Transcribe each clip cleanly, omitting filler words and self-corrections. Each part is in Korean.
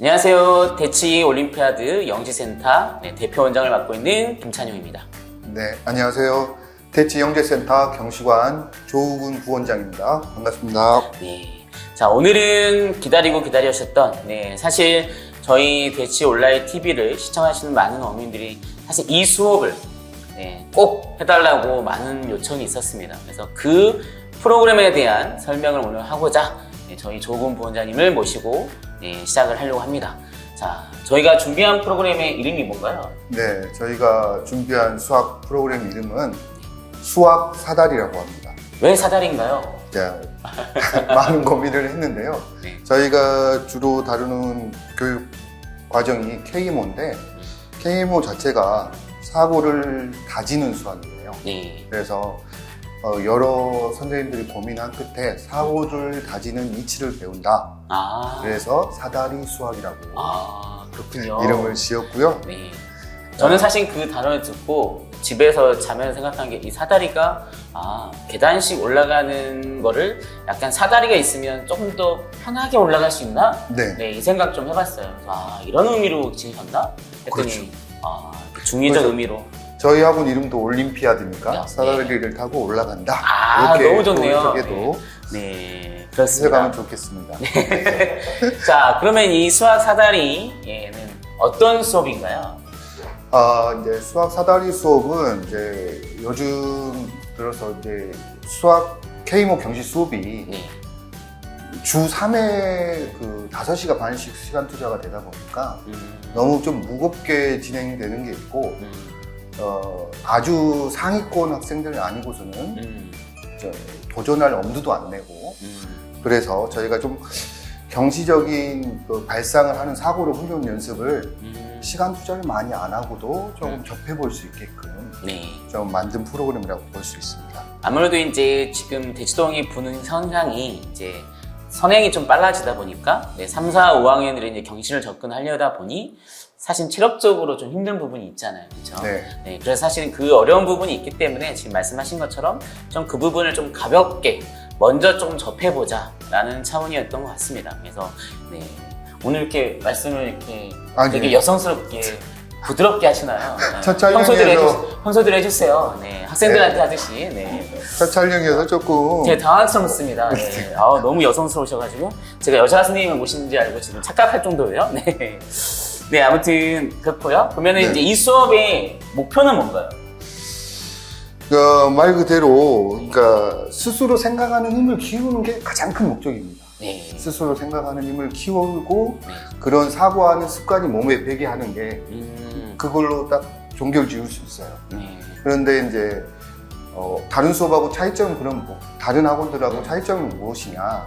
안녕하세요. 대치 올림피아드 영지센터 대표원장을 맡고 있는 김찬용입니다. 네, 안녕하세요. 대치 영재센터 경시관 조우근 부원장입니다. 반갑습니다. 네. 자, 오늘은 기다리셨던, 사실 저희 대치 온라인 TV를 시청하시는 많은 어민들이 사실 이 수업을 꼭 해달라고 많은 요청이 있었습니다. 그래서 그 프로그램에 대한 설명을 오늘 하고자 저희 조우근 부원장님을 모시고 시작을 하려고 합니다. 자, 저희가 준비한 프로그램의 이름이 뭔가요? 네, 저희가 준비한 수학 프로그램 이름은 수학 사다리라고 합니다. 왜 사다리인가요? 자, 많은 고민을 했는데요. 네. 저희가 주로 다루는 교육 과정이 KMO인데 KMO 자체가 사고를 다지는 수학이에요. 네. 그래서 여러 선생님들이 고민한 끝에 사고를 다지는 이치를 배운다. 그래서 사다리 수학이라고 그렇군요. 이름을 지었고요. 네. 저는 사실 그 단어를 듣고 집에서 자면서 생각한 게 이 사다리가 계단식 올라가는 거를 약간 사다리가 있으면 조금 더 편하게 올라갈 수 있나? 네. 이 생각 좀 해봤어요. 그래서 이런 의미로 지으셨나? 했더니 그렇죠. 중의적 그렇죠. 의미로. 저희 학원 이름도 올림피아드니까 네. 사다리를 타고 올라간다. 이렇게 너무 좋네요. 해석해도 네, 그렇습니다. 해석하면 좋겠습니다. 자, 그러면 이 수학 사다리에는 어떤 수업인가요? 이제 수학 사다리 수업은 이제 요즘 들어서 이제 수학 K모 경시 수업이 주 3회 그 5시간 반씩 시간 투자가 되다 보니까 너무 좀 무겁게 진행되는 게 있고 아주 상위권 학생들 아니고서는 도전할 엄두도 안 내고 그래서 저희가 좀 경시적인 그 발상을 하는 사고로 훈련 연습을 시간 투자를 많이 안 하고도 조금 접해볼 수 있게끔 좀 만든 프로그램이라고 볼 수 있습니다. 아무래도 이제 지금 대치동이 부는 성향이 이제 선행이 좀 빨라지다 보니까 3, 4, 5학년들이 이제 경시를 접근하려다 보니 사실 체력적으로 좀 힘든 부분이 있잖아요. 그렇죠? 네. 그래서 사실은 그 어려운 부분이 있기 때문에 지금 말씀하신 것처럼 좀 그 부분을 좀 가볍게 먼저 좀 접해보자 라는 차원이었던 것 같습니다. 그래서 오늘 이렇게 말씀을 이렇게 되게 여성스럽게 부드럽게 하시나요? 첫 촬영에서 평소대로 해주세요. 학생들한테 하듯이. 첫 촬영에서 조금 제가 당황스럽습니다. 너무 여성스러우셔가지고 제가 여자 선생님을 모시는지 알고 지금 착각할 정도예요. 아무튼 그렇고요. 그러면 이제 이 수업의 목표는 뭔가요? 말 그대로 그러니까 스스로 생각하는 힘을 키우는 게 가장 큰 목적입니다. 스스로 생각하는 힘을 키우고 그런 사고하는 습관이 몸에 배게 하는 게 그걸로 딱 종결 지을 수 있어요. 그런데 이제 다른 수업하고 차이점은 그럼 다른 학원들하고 차이점은 무엇이냐?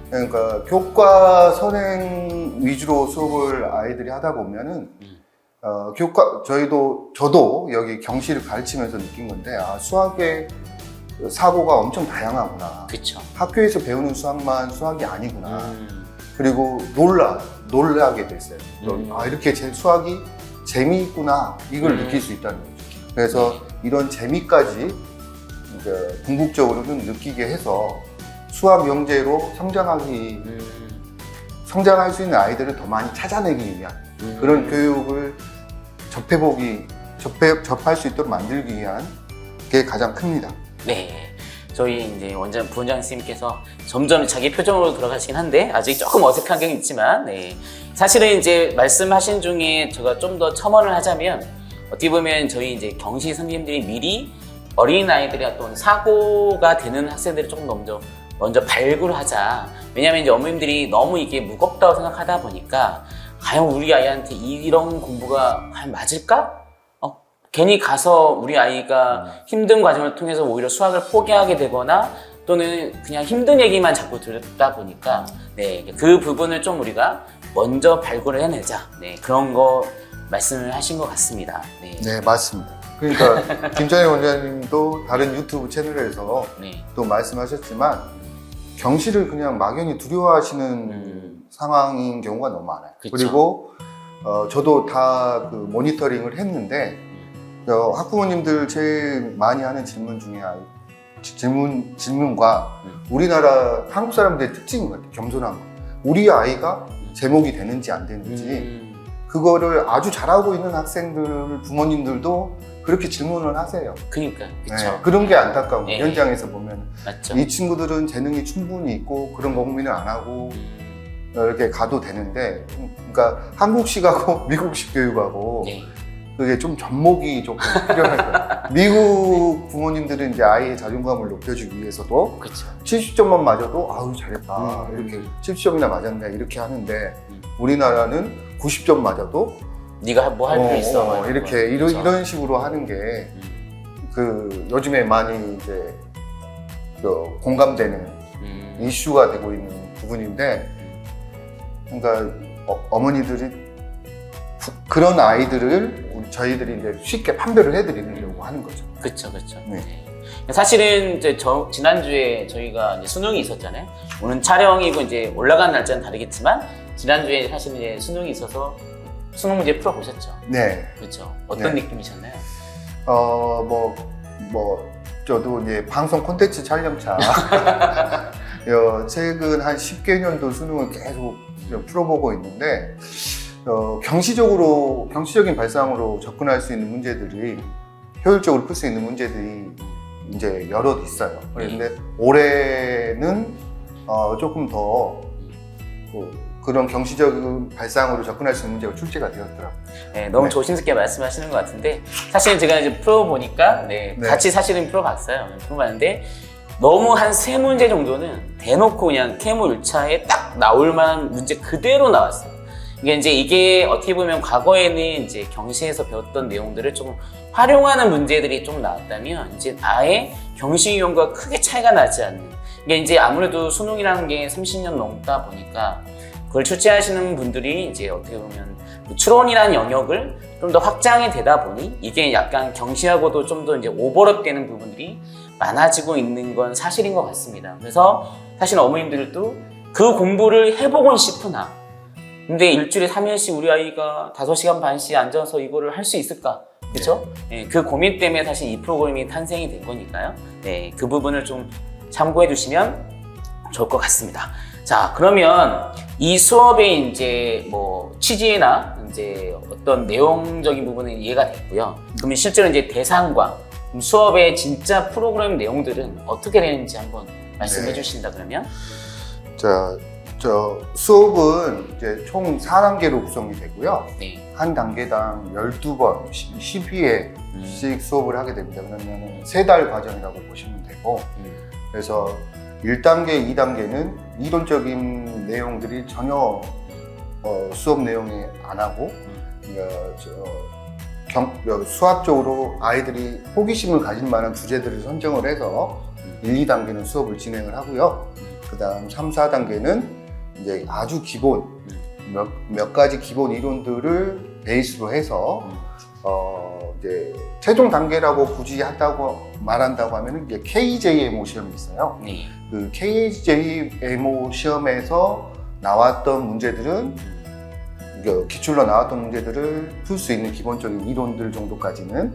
그러니까 교과 선행 위주로 수업을 아이들이 하다 보면은 저도 여기 경시를 가르치면서 느낀 건데 수학의 사고가 엄청 다양하구나. 그쵸. 학교에서 배우는 수학만 수학이 아니구나. 그리고 놀라게 됐어요. 이렇게 수학이 재미있구나. 이걸 느낄 수 있다는 거죠. 그래서 이런 재미까지 이제 궁극적으로는 느끼게 해서 수학 영재로 성장할 수 있는 아이들을 더 많이 찾아내기 위한 그런 교육을 접할 수 있도록 만들기 위한 게 가장 큽니다. 저희 이제 부원장 선생님께서 점점 자기 표정으로 돌아가시긴 한데 아직 조금 어색한 게 있지만 사실은 이제 말씀하신 중에 제가 좀 더 첨언을 하자면 어떻게 보면 저희 이제 경시 선생님들이 미리 어린 아이들의 어떤 사고가 되는 학생들을 조금 먼저 발굴을 하자. 왜냐하면 이제 어머님들이 너무 이게 무겁다고 생각하다 보니까 과연 우리 아이한테 이런 공부가 과연 맞을까? 괜히 가서 우리 아이가 힘든 과정을 통해서 오히려 수학을 포기하게 되거나 또는 그냥 힘든 얘기만 자꾸 듣다 보니까 그 부분을 좀 우리가 먼저 발굴을 해내자. 그런 거 말씀을 하신 것 같습니다. 네, 맞습니다. 그러니까 김찬영 원장님도 다른 유튜브 채널에서 또 말씀하셨지만 경시를 그냥 막연히 두려워하시는 상황인 경우가 너무 많아요. 그쵸. 그리고 저도 다 그 모니터링을 했는데 학부모님들 제일 많이 하는 질문 중에 질문과 우리나라 한국 사람들의 특징인 것 같아요. 겸손한 거. 우리 아이가 제목이 되는지 안 되는지 그거를 아주 잘하고 있는 학생들 부모님들도 그렇게 질문을 하세요. 그러니까 그렇죠. 네, 그런 게 안타까운 거예요. 네. 현장에서 보면 맞죠. 이 친구들은 재능이 충분히 있고 그런 거 고민을 안 하고 이렇게 가도 되는데, 그러니까 한국식하고 미국식 교육하고 네. 그게 좀 접목이 조금 필요할 거예요. 미국 부모님들은 이제 아이의 자존감을 높여주기 위해서도 그렇죠. 70점만 맞아도 아우 잘했다 이렇게 70점이나 맞았네 이렇게 하는데 우리나라는 90점 맞아도 네가 뭐 할 수 있어 이렇게 그렇죠. 이런 식으로 하는 게 그 요즘에 많이 이제 그 공감되는 이슈가 되고 있는 부분인데, 그러니까 어머니들이 그런 아이들을 저희들이 이제 쉽게 판별을 해드리려고 하는 거죠. 그렇죠, 그렇죠. 네. 사실은 이제 지난주에 저희가 이제 수능이 있었잖아요. 오늘 촬영이고 이제 올라간 날짜는 다르겠지만 지난주에 사실 이제 수능이 있어서 수능 문제 풀어보셨죠? 네. 그렇죠. 어떤 네. 느낌이셨나요? 저도 이제 방송 콘텐츠 촬영차 최근 한 10개년도 수능을 계속 풀어보고 있는데, 경시적인 발상으로 접근할 수 있는 문제들이, 효율적으로 풀 수 있는 문제들이 이제 여럿 있어요. 그런데 올해는 조금 더 그런 경시적인 발상으로 접근할 수 있는 문제가 출제가 되었더라고요. 네, 너무 네. 조심스럽게 말씀하시는 것 같은데, 사실은 제가 이제 풀어보니까, 네, 같이 사실은 풀어봤어요. 풀어봤는데, 너무 한 3문제 정도는 대놓고 그냥 케모 1차에 딱 나올 만한 문제 그대로 나왔어요. 이게 어떻게 보면 과거에는 이제 경시에서 배웠던 내용들을 조금 활용하는 문제들이 좀 나왔다면, 이제 아예 경시 유형과 크게 차이가 나지 않는. 이게 이제 아무래도 수능이라는 게 30년 넘다 보니까, 그걸 출제하시는 분들이 이제 어떻게 보면 추론이라는 영역을 좀 더 확장이 되다 보니 이게 약간 경시하고도 좀 더 이제 오버랩 되는 부분들이 많아지고 있는 건 사실인 것 같습니다. 그래서 사실 어머님들도 그 공부를 해보곤 싶으나, 근데 일주일에 3일씩 우리 아이가 5시간 반씩 앉아서 이거를 할 수 있을까? 그렇죠? 네. 네, 그 고민 때문에 사실 이 프로그램이 탄생이 된 거니까요. 네, 그 부분을 좀 참고해 주시면 좋을 것 같습니다. 자, 그러면 이 수업의 이제 뭐 취지나 이제 어떤 내용적인 부분은 이해가 됐고요. 그러면 실제로 이제 대상과 수업의 진짜 프로그램 내용들은 어떻게 되는지 한번 말씀해 주신다 그러면? 저 수업은 이제 총 4단계로 구성이 되고요. 네. 한 단계당 12번, 12회씩 수업을 하게 됩니다. 그러면 3달 과정이라고 보시면 되고, 그래서 1단계, 2단계는 이론적인 내용들이 전혀 수업 내용에 안 하고, 수학적으로 아이들이 호기심을 가질 만한 주제들을 선정을 해서 1, 2단계는 수업을 진행을 하고요. 그 다음 3, 4단계는 이제 아주 기본, 몇 가지 기본 이론들을 베이스로 해서 이제 최종 단계라고 굳이 말한다고 하면은 이제 KJMO 시험이 있어요. 네. 그 KJMO 시험에서 나왔던 문제들은 기출로 나왔던 문제들을 풀 수 있는 기본적인 이론들 정도까지는,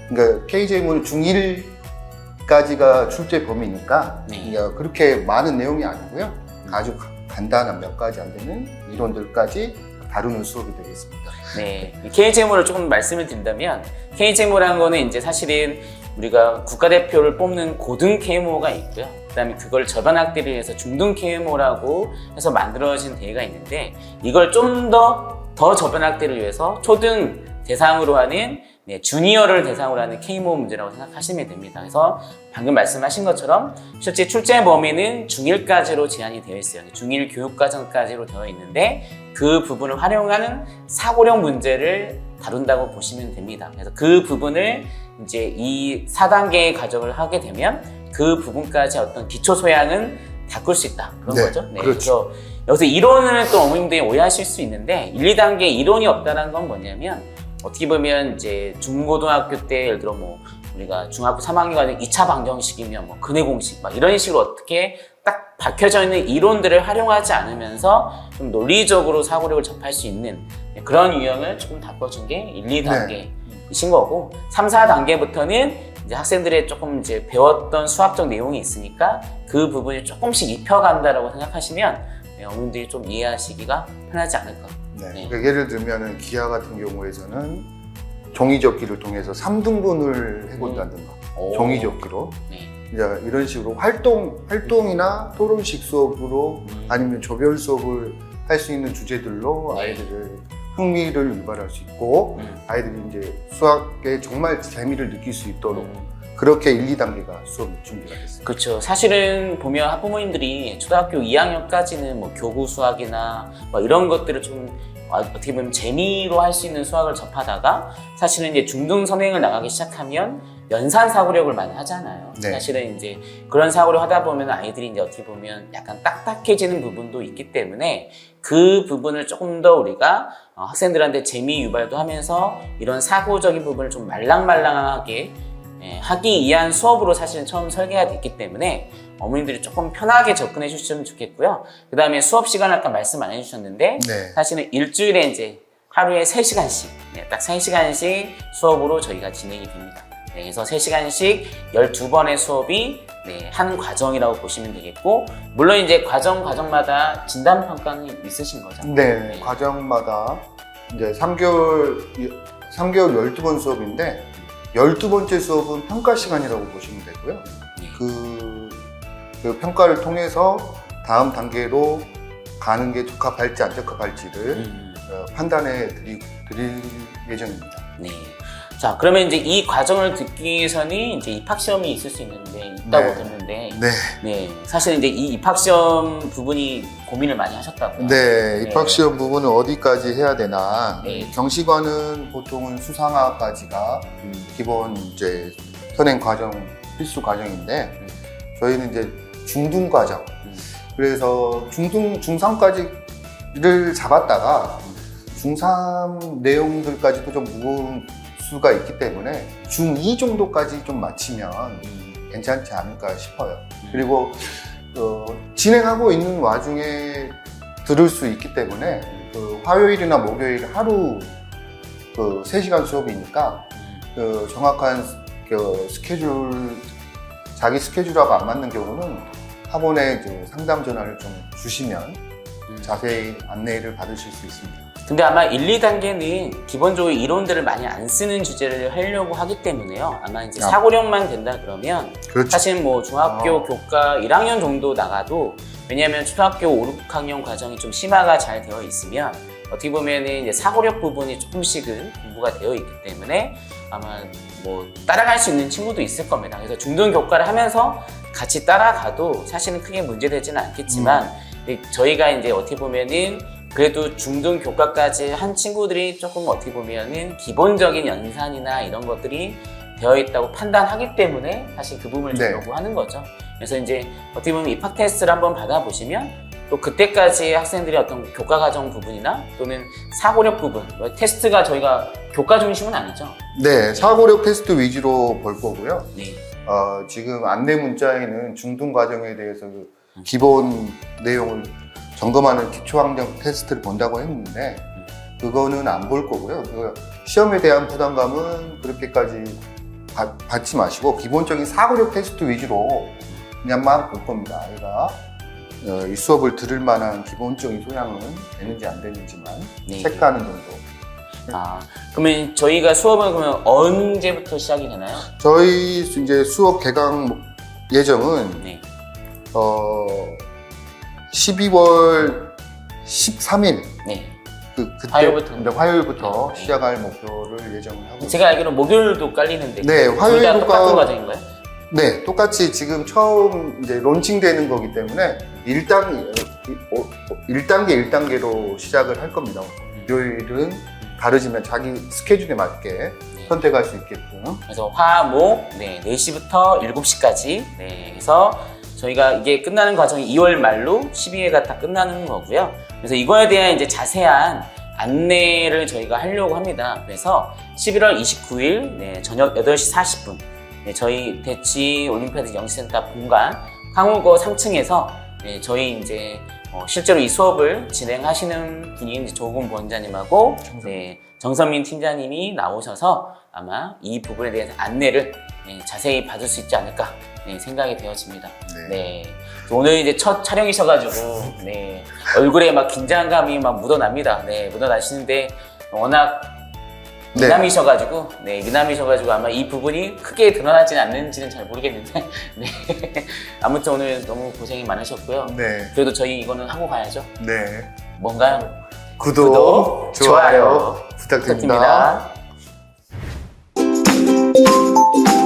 그러니까 KJMO는 중1까지가 출제 범위니까 네. 그러니까 그렇게 많은 내용이 아니고요. 아주 간단한 몇 가지 안 되는 이론들까지 다루는 수업이 되겠습니다. 네, KJMO를 조금 말씀을 드린다면, KJMO라는 거는 이제 사실은 우리가 국가대표를 뽑는 고등 KMO가 있고요. 그 다음에 그걸 저변 확대를 위해서 중등 KMO라고 해서 만들어진 대회가 있는데, 이걸 좀 더 저변 확대를 위해서 초등 대상으로 하는, 주니어를 대상으로 하는 KMO 문제라고 생각하시면 됩니다. 그래서 방금 말씀하신 것처럼 실제 출제 범위는 중1까지로 제한이 되어 있어요. 중1 교육과정까지로 되어 있는데, 그 부분을 활용하는 사고력 문제를 다룬다고 보시면 됩니다. 그래서 그 부분을 이제 이 4단계의 과정을 하게 되면 그 부분까지 어떤 기초 소양은 바꿀 수 있다. 그런 거죠. 네, 그렇죠. 그래서 여기서 이론을 또 어머님들이 오해하실 수 있는데, 1, 2단계 이론이 없다는 건 뭐냐면, 어떻게 보면 이제 중고등학교 때 예를 들어 뭐 우리가 중학교 3학년 과정 2차 방정식이면 뭐 근해 공식 막 이런 식으로 어떻게 딱 밝혀져 있는 이론들을 활용하지 않으면서 좀 논리적으로 사고력을 접할 수 있는 그런 유형을 조금 바꿔준 게 1, 2단계이신 거고, 3, 4단계부터는 이제 학생들의 조금 이제 배웠던 수학적 내용이 있으니까 그 부분을 조금씩 입혀간다라고 생각하시면 어머님들이 좀 이해하시기가 편하지 않을까. 네. 네. 그러니까 예를 들면 기아 같은 경우에서는 종이접기를 통해서 3등분을 해본다든가 오. 종이접기로 네. 이제 이런 식으로 활동이나 토론식 수업으로 아니면 조별 수업을 할 수 있는 주제들로 네. 아이들을 흥미를 유발할 수 있고 아이들이 이제 수학에 정말 재미를 느낄 수 있도록 그렇게 1, 2단계가 수업이 준비가 됐습니다. 그렇죠. 사실은 보면 학부모님들이 초등학교 2학년까지는 뭐 교구 수학이나 뭐 이런 것들을 좀 어떻게 보면 재미로 할 수 있는 수학을 접하다가 사실은 이제 중등 선행을 나가기 시작하면 연산 사고력을 많이 하잖아요. 네. 사실은 이제 그런 사고를 하다 보면 아이들이 이제 어떻게 보면 약간 딱딱해지는 부분도 있기 때문에 그 부분을 조금 더 우리가 학생들한테 재미 유발도 하면서 이런 사고적인 부분을 좀 말랑말랑하게 하기 위한 수업으로 사실은 처음 설계가 됐기 때문에 어머님들이 조금 편하게 접근해 주시면 좋겠고요. 그 다음에 수업 시간을 아까 말씀 안 해주셨는데 네. 사실은 일주일에 이제 하루에 3시간씩 딱 3시간씩 수업으로 저희가 진행이 됩니다. 그래서 3시간씩 12번의 수업이 한 과정이라고 보시면 되겠고 물론 이제 과정마다 진단평가는 있으신 거죠? 네, 과정마다 이제 3개월 12번 수업인데 12번째 수업은 평가 시간이라고 보시면 되고요. 그 평가를 통해서 다음 단계로 가는 게 적합할지 안 적합할지를 판단해 드릴 예정입니다. 네. 자, 그러면 이제 이 과정을 듣기 위해서는 이제 입학시험이 있을 수 있는데, 있다고 네. 듣는데. 네. 네. 사실 이제 이 입학시험 부분이 고민을 많이 하셨다고요? 네, 입학시험 부분은 어디까지 해야 되나. 네. 경시과는 보통은 수상화까지가 기본 이제 선행 과정, 필수 과정인데, 저희는 이제 중등 과정. 그래서 중3까지를 잡았다가 중3 내용들까지도 좀 무거운 수가 있기 때문에 중2 정도까지 좀 맞추면 괜찮지 않을까 싶어요. 그리고 진행하고 있는 와중에 들을 수 있기 때문에 화요일이나 목요일 하루 3시간 수업이니까 정확한 스케줄, 자기 스케줄하고 안 맞는 경우는 학원에 이제 상담 전화를 좀 주시면 자세히 안내를 받으실 수 있습니다. 근데 아마 1, 2단계는 기본적으로 이론들을 많이 안 쓰는 주제를 하려고 하기 때문에요. 아마 이제 사고력만 된다 그러면 그렇죠. 사실 뭐 중학교 교과 1학년 정도 나가도 왜냐하면 초등학교 5, 6학년 과정이 좀 심화가 잘 되어 있으면 어떻게 보면은 이제 사고력 부분이 조금씩은 공부가 되어 있기 때문에 아마 뭐 따라갈 수 있는 친구도 있을 겁니다. 그래서 중등 교과를 하면서 같이 따라가도 사실은 크게 문제되지는 않겠지만 저희가 이제 어떻게 보면은 그래도 중등 교과까지 한 친구들이 조금 어떻게 보면은 기본적인 연산이나 이런 것들이 되어 있다고 판단하기 때문에 사실 그 부분을 좀 요구하는 거죠. 그래서 이제 어떻게 보면 입학 테스트를 한번 받아보시면 또 그때까지 학생들이 어떤 교과 과정 부분이나 또는 사고력 부분, 테스트가 저희가 교과 중심은 아니죠. 네, 사고력 테스트 위주로 볼 거고요. 네. 지금 안내 문자에는 중등 과정에 대해서 기본 내용을 점검하는 기초학력 테스트를 본다고 했는데 그거는 안 볼 거고요. 시험에 대한 부담감은 그렇게까지 받지 마시고 기본적인 사고력 테스트 위주로 그냥만 볼 겁니다. 아이가 이 수업을 들을 만한 기본적인 소양은 되는지 안 되는지만 체크하는 정도. 그러면 저희가 수업은 그러면 언제부터 시작이 되나요? 저희 이제 수업 개강 예정은 12월 13일 그때 화요일부터 시작할 목표를 예정을 하고 있습니다. 제가 알기로는 목요일도 깔리는데 네, 화요일과 똑같은 과정인가요? 네, 똑같이 지금 처음 이제 론칭되는 거기 때문에 1단계로 시작을 할 겁니다. 목요일은 다르지만 자기 스케줄에 맞게 선택할 수 있게끔. 그래서 화, 목 4시부터 7시까지 해서 저희가 이게 끝나는 과정이 2월 말로 12회가 다 끝나는 거고요. 그래서 이거에 대한 이제 자세한 안내를 저희가 하려고 합니다. 그래서 11월 29일 저녁 8시 40분 저희 대치 올림피아드 영시센터 본관 강우거 3층에서 저희 이제 실제로 이 수업을 진행하시는 분이 이제 조금 부원장님하고 정선민 팀장님이 나오셔서 아마 이 부분에 대해서 안내를 자세히 받을 수 있지 않을까 생각이 되어집니다. 오늘 이제 첫 촬영이셔가지고 네, 얼굴에 막 긴장감이 막 묻어납니다. 네, 묻어나시는데 워낙 네. 미남이셔가지고 네, 미남이셔가지고 아마 이 부분이 크게 드러나지는 않는지는 잘 모르겠는데 네. 아무튼 오늘 너무 고생이 많으셨고요. 네. 그래도 저희 이거는 하고 가야죠. 네. 뭔가요? 구독, 좋아요 부탁드립니다. 부탁드립니다.